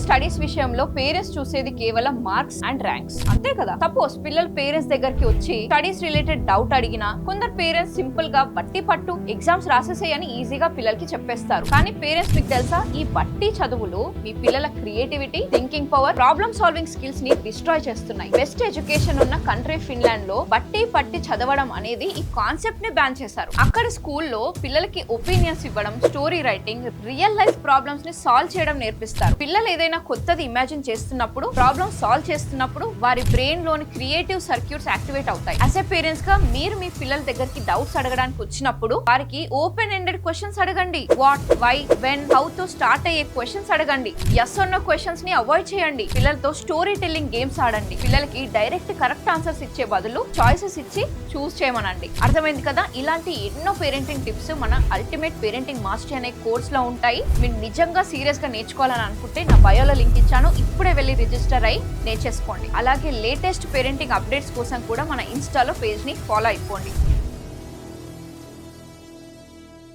Studies విషయంలో parents చూసేది కేవలం మార్క్స్ అండ్ ర్యాంక్స్ అంతే కదా. సపోజ్ పిల్లలు పేరెంట్స్ దగ్గరికి వచ్చి స్టడీస్ రిలేటెడ్ డౌట్ అడిగినా కొందరు పేరెంట్స్ సింపుల్ గా బట్టి పట్టు ఎగ్జామ్స్ రాసేసేయని ఈజీగా పిల్లలకి చెప్పేస్తారు. కానీ పేరెంట్స్ మీకు తెలుసా, ఈ బట్టి చదువులు మీ పిల్లల creativity, thinking power, problem solving skills ని డిస్ట్రాయ్ చేస్తున్నాయి. బెస్ట్ ఎడ్యుకేషన్ ఉన్న కంట్రీ ఫిన్లాండ్ లో బట్టి పట్టి చదవడం అనేది ఈ కాన్సెప్ట్ ని బ్యాన్ చేశారు. అక్కడ స్కూల్లో పిల్లలకి ఒపీనియన్స్ ఇవ్వడం, story writing, real life problems ని సాల్వ్ చేయడం నేర్పిస్తారు. పిల్లలు ఏదైనా కొత్తది ఇమాజిన్ చేస్తున్నప్పుడు, ప్రాబ్లమ్ సాల్వ్ చేస్తున్నప్పుడు వారి బ్రెయిన్ లోని క్రియేటివ్ సర్క్యూట్స్ యాక్టివేట్ అవుతాయి. యాజ్ ఎ పేరెంట్స్ గా మీరు మీ పిల్లల దగ్గరికి డౌట్స్ అడగడానికి వచ్చినప్పుడు వారికి ఓపెన్ ఎండెడ్ క్వశ్చన్స్ అడగండి. వాట్, వై, వెన్, హౌ తో స్టార్ట్ అయ్యే క్వశ్చన్స్ అడగండి. ఎస్ అన్న క్వశ్చన్స్ ని అవాయిడ్ చేయండి. పిల్లలతో స్టోరీ టెల్లింగ్ గేమ్స్ ఆడండి. పిల్లలకి డైరెక్ట్ కరెక్ట్ ఆన్సర్స్ ఇచ్చే బదులు చాయిసెస్ ఇచ్చి చూస్ చేయమనండి. అర్థమైంది కదా. ఇలాంటి ఎన్నో పేరెంటింగ్ టిప్స్ మన అల్టిమేట్ పేరెంటింగ్ మాస్టరీ అనే కోర్స్ లో ఉంటాయి. మీరు నిజంగా సీరియస్ గా నేర్చుకోవాలని అనుకుంటే నా బయోలో లింక్ ఇచ్చాను, ఇప్పుడే వెళ్ళి రిజిస్టర్ అయ్యి నేర్చేసుకోండి. అలాగే లేటెస్ట్ పేరెంటింగ్ అప్డేట్స్ కోసం కూడా మన ఇన్స్టాలో పేజ్ ని ఫాలో అయిపోండి.